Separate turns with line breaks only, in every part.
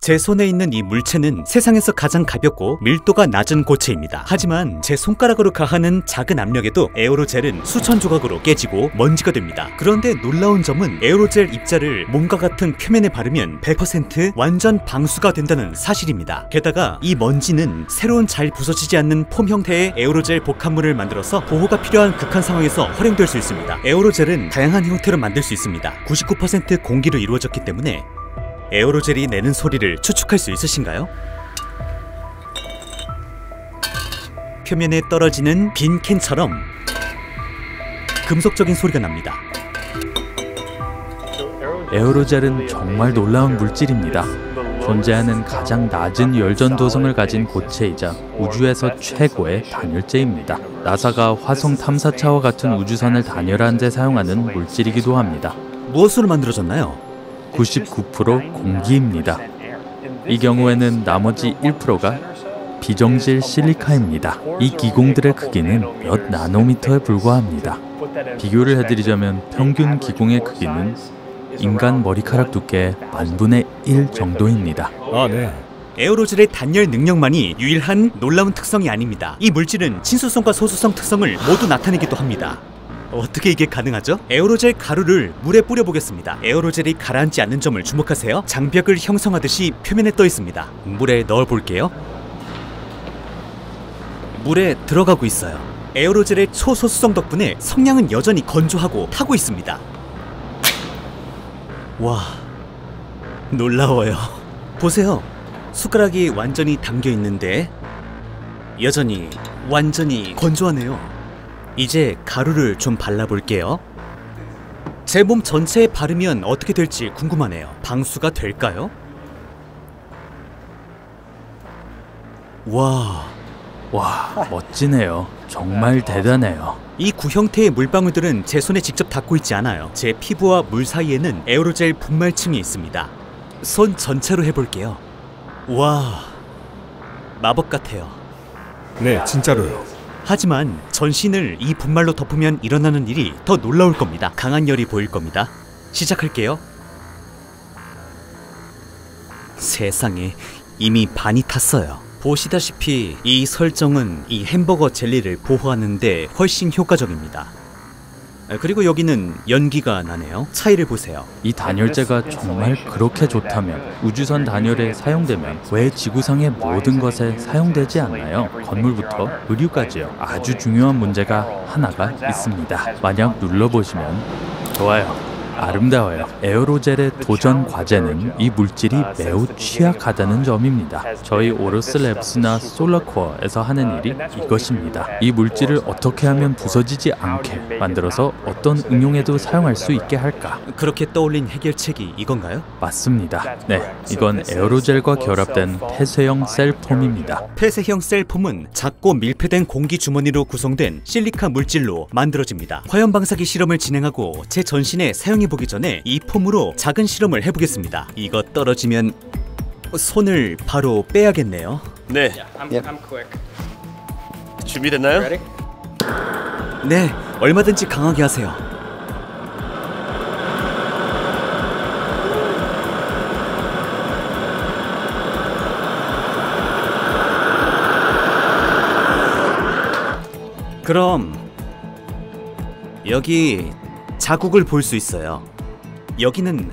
제 손에 있는 이 물체는 세상에서 가장 가볍고 밀도가 낮은 고체입니다. 하지만 제 손가락으로 가하는 작은 압력에도 에어로젤은 수천 조각으로 깨지고 먼지가 됩니다. 그런데 놀라운 점은 에어로젤 입자를 몸과 같은 표면에 바르면 100% 완전 방수가 된다는 사실입니다. 게다가 이 먼지는 새로운 잘 부서지지 않는 폼 형태의 에어로젤 복합물을 만들어서 보호가 필요한 극한 상황에서 활용될 수 있습니다. 에어로젤은 다양한 형태로 만들 수 있습니다. 99% 공기로 이루어졌기 때문에 에어로젤이 내는 소리를 추측할 수 있으신가요? 표면에 떨어지는 빈 캔처럼 금속적인 소리가 납니다.
에어로젤은 정말 놀라운 물질입니다. 존재하는 가장 낮은 열전 도성을 가진 고체이자 우주에서 최고의 단열재입니다. 나사가 화성 탐사차와 같은 우주선을 단열하는 데 사용하는 물질이기도 합니다.
무엇으로 만들어졌나요?
99% 공기입니다. 이 경우에는 나머지 1%가 비정질 실리카입니다. 이 기공들의 크기는 몇 나노미터에 불과합니다. 비교를 해드리자면 평균 기공의 크기는 인간 머리카락 두께의 10,000분의 1 정도입니다.
네. 에어로젤의 단열 능력만이 유일한 놀라운 특성이 아닙니다. 이 물질은 친수성과 소수성 특성을 모두 나타내기도 합니다. 어떻게 이게 가능하죠? 에어로젤 가루를 물에 뿌려보겠습니다. 에어로젤이 가라앉지 않는 점을 주목하세요. 장벽을 형성하듯이 표면에 떠 있습니다. 물에 넣어볼게요. 물에 들어가고 있어요. 에어로젤의 초소수성 덕분에 성냥은 여전히 건조하고 타고 있습니다. 와, 놀라워요. 보세요. 숟가락이 완전히 담겨 있는데 여전히 완전히 건조하네요. 이제 가루를 좀 발라볼게요. 제 몸 전체에 바르면 어떻게 될지 궁금하네요. 방수가 될까요? 와,
멋지네요. 정말 대단해요.
이 구형태의 물방울들은 제 손에 직접 닿고 있지 않아요. 제 피부와 물 사이에는 에어로젤 분말층이 있습니다. 손 전체로 해볼게요. 와, 마법 같아요.
네, 진짜로요.
하지만 전신을 이 분말로 덮으면 일어나는 일이 더 놀라울 겁니다. 강한 열이 보일 겁니다. 시작할게요. 세상에, 이미 반이 탔어요. 보시다시피 이 설정은 이 햄버거 젤리를 보호하는데 훨씬 효과적입니다. 그리고 여기는 연기가 나네요. 차이를 보세요.
이 단열재가 정말 그렇게 좋다면 우주선 단열에 사용되면 왜 지구상의 모든 것에 사용되지 않나요? 건물부터 의류까지요. 아주 중요한 문제가 하나가 있습니다. 만약 눌러보시면 좋아요. 아름다워요. 에어로젤의 도전 과제는 이 물질이 매우 취약하다는 점입니다. 저희 오로스랩스나 솔라코어에서 하는 일이 이것입니다. 이 물질을 어떻게 하면 부서지지 않게 만들어서 어떤 응용에도 사용할 수 있게 할까?
그렇게 떠올린 해결책이 이건가요?
맞습니다. 네, 이건 에어로젤과 결합된 폐쇄형 셀폼입니다.
폐쇄형 셀폼은 작고 밀폐된 공기 주머니로 구성된 실리카 물질로 만들어집니다. 화염 방사기 실험을 진행하고 제 전신에 사용해보기 전에 이 폼으로 작은 실험을 해보겠습니다. 이거 떨어지면 손을 바로 빼야겠네요.
네. 준비됐나요?
네, 얼마든지 강하게 하세요. 그럼 여기 자국을 볼 수 있어요. 여기는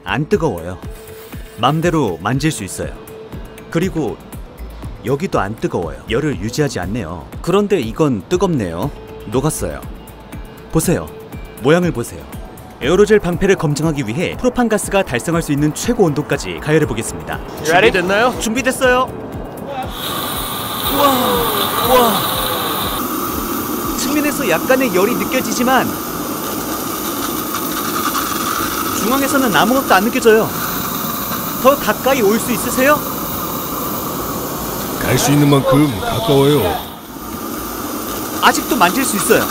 안 뜨거워요. 맘대로 만질 수 있어요. 그리고 여기도 안 뜨거워요. 열을 유지하지 않네요. 그런데 이건 뜨겁네요. 녹았어요. 보세요. 모양을 보세요. 에어로젤 방패를 검증하기 위해 프로판 가스가 달성할 수 있는 최고 온도까지 가열해 보겠습니다.
준비됐나요?
준비됐어요. 우와. 측면에서 약간의 열이 느껴지지만 중앙에서는 아무것도 안 느껴져요. 더 가까이 올 수 있으세요?
갈 수 있는 만큼 가까워요.
아직도 만질 수 있어요.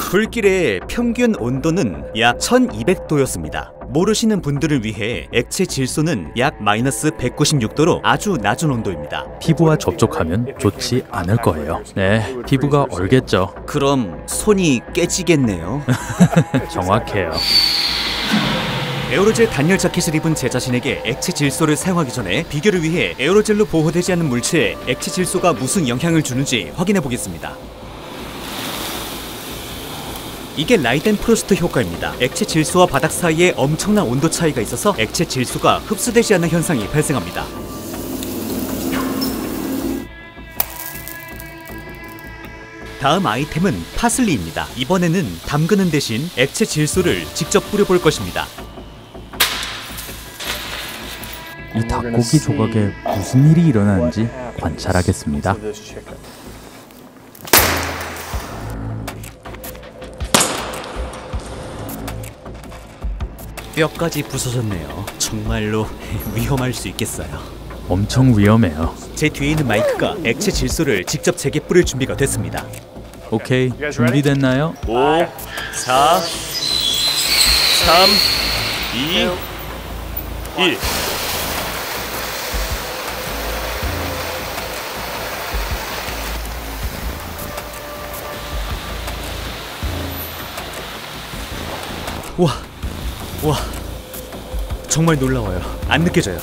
불길의 평균 온도는 약 1200도였습니다. 모르시는 분들을 위해 액체 질소는 약 마이너스 196도로 아주 낮은 온도입니다.
피부와 접촉하면 좋지 않을 거예요. 네, 피부가 얼겠죠.
그럼 손이 깨지겠네요.
정확해요.
에어로젤 단열 자켓을 입은 제 자신에게 액체 질소를 사용하기 전에 비교를 위해 에어로젤로 보호되지 않은 물체에 액체 질소가 무슨 영향을 주는지 확인해 보겠습니다. 이게 라이덴 프로스트 효과입니다. 액체 질소와 바닥 사이에 엄청난 온도 차이가 있어서 액체 질소가 흡수되지 않는 현상이 발생합니다. 다음 아이템은 파슬리입니다. 이번에는 담그는 대신 액체 질소를 직접 뿌려볼 것입니다.
이 닭고기 조각에 무슨 일이 일어나는지 관찰하겠습니다.
뼈까지 부서졌네요. 정말로 위험할 수 있겠어요.
엄청 위험해요.
제 뒤에 있는 마이크가 액체 질소를 직접 제게 뿌릴 준비가 됐습니다.
오케이, 준비됐나요?
5, 4, 3, 2, 1. 와, 정말 놀라워요. 안 느껴져요.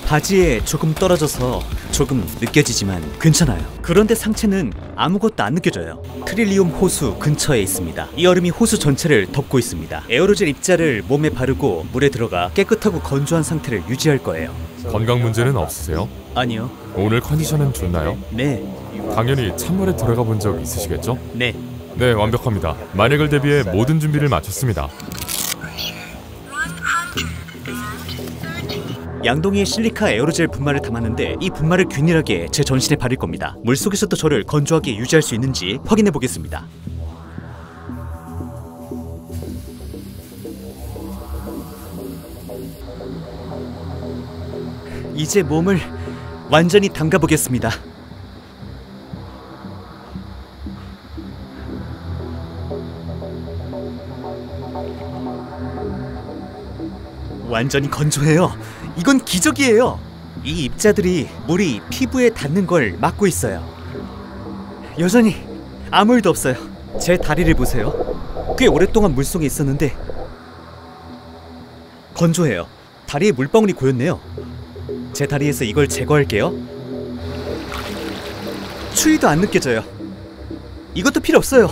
바지에 조금 떨어져서 조금 느껴지지만 괜찮아요. 그런데 상체는 아무것도 안 느껴져요. 트릴리움 호수 근처에 있습니다. 이 얼음이 호수 전체를 덮고 있습니다. 에어로젤 입자를 몸에 바르고 물에 들어가 깨끗하고 건조한 상태를 유지할 거예요.
건강 문제는 없으세요?
아니요.
오늘 컨디션은 좋나요?
네.
당연히 찬물에 들어가 본 적 있으시겠죠?
네.
네, 완벽합니다. 만약을 대비해 모든 준비를 마쳤습니다.
양동이에 실리카 에어로젤 분말을 담았는데 이 분말을 균일하게 제 전신에 바를 겁니다. 물속에서도 저를 건조하게 유지할 수 있는지 확인해 보겠습니다. 이제 몸을 완전히 담가 보겠습니다. 완전히 건조해요. 이건 기적이에요. 이 입자들이 물이 피부에 닿는 걸 막고 있어요. 여전히 아무 일도 없어요. 제 다리를 보세요. 꽤 오랫동안 물속에 있었는데 건조해요. 다리에 물방울이 고였네요. 제 다리에서 이걸 제거할게요. 추위도 안 느껴져요. 이것도 필요 없어요.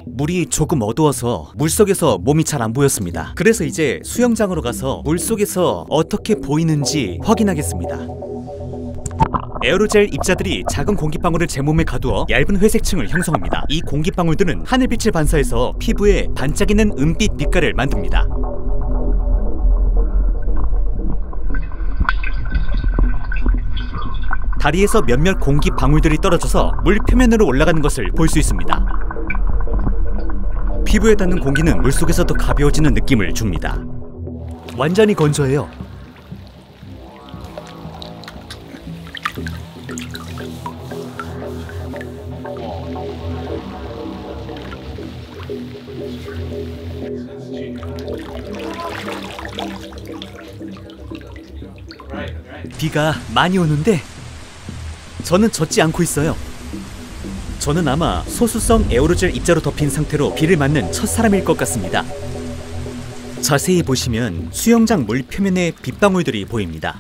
물이 조금 어두워서 물속에서 몸이 잘 안 보였습니다. 그래서 이제 수영장으로 가서 물속에서 어떻게 보이는지 확인하겠습니다. 에어로젤 입자들이 작은 공기방울을 제 몸에 가두어 얇은 회색층을 형성합니다. 이 공기방울들은 하늘빛을 반사해서 피부에 반짝이는 은빛 빛깔을 만듭니다. 다리에서 몇몇 공기 방울들이 떨어져서 물 표면으로 올라가는 것을 볼 수 있습니다. 피부에 닿는 공기는 물속에서 더 가벼워지는 느낌을 줍니다. 완전히 건조해요. 비가 많이 오는데 저는 젖지 않고 있어요. 저는 아마 소수성 에어로젤 입자로 덮인 상태로 비를 맞는 첫 사람일 것 같습니다. 자세히 보시면 수영장 물 표면에 빗방울들이 보입니다.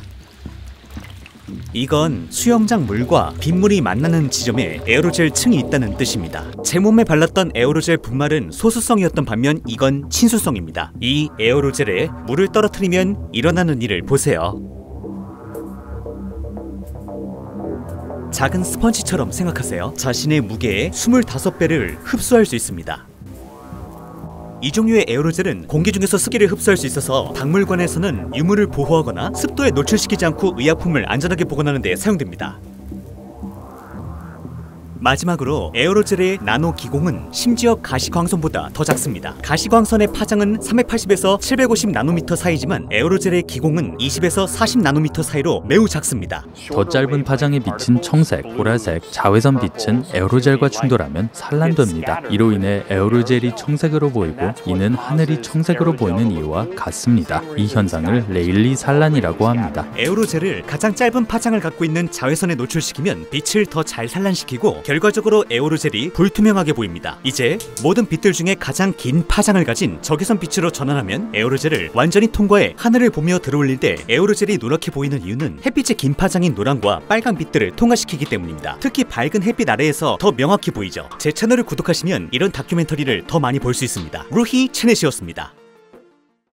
이건 수영장 물과 빗물이 만나는 지점에 에어로젤 층이 있다는 뜻입니다. 제 몸에 발랐던 에어로젤 분말은 소수성이었던 반면 이건 친수성입니다. 이 에어로젤에 물을 떨어뜨리면 일어나는 일을 보세요. 작은 스펀지처럼 생각하세요. 자신의 무게의 25배를 흡수할 수 있습니다. 이 종류의 에어로젤은 공기 중에서 습기를 흡수할 수 있어서 박물관에서는 유물을 보호하거나 습도에 노출시키지 않고 의약품을 안전하게 보관하는 데 사용됩니다. 마지막으로 에어로젤의 나노 기공은 심지어 가시광선보다 더 작습니다. 가시광선의 파장은 380에서 750 나노미터 사이지만 에어로젤의 기공은 20에서 40 나노미터 사이로 매우 작습니다.
더 짧은 파장에 비친 청색, 보라색, 자외선 빛은 에어로젤과 충돌하면 산란됩니다. 이로 인해 에어로젤이 청색으로 보이고 이는 하늘이 청색으로 보이는 이유와 같습니다. 이 현상을 레일리 산란이라고 합니다.
에어로젤을 가장 짧은 파장을 갖고 있는 자외선에 노출시키면 빛을 더 잘 산란시키고 결과적으로 에어로젤이 불투명하게 보입니다. 이제 모든 빛들 중에 가장 긴 파장을 가진 적외선 빛으로 전환하면 에어로젤을 완전히 통과해 하늘을 보며 들어올릴 때 에어로젤이 노랗게 보이는 이유는 햇빛의 긴 파장인 노란과 빨간 빛들을 통과시키기 때문입니다. 특히 밝은 햇빛 아래에서 더 명확히 보이죠. 제 채널을 구독하시면 이런 다큐멘터리를 더 많이 볼 수 있습니다. 루히 채넷이었습니다.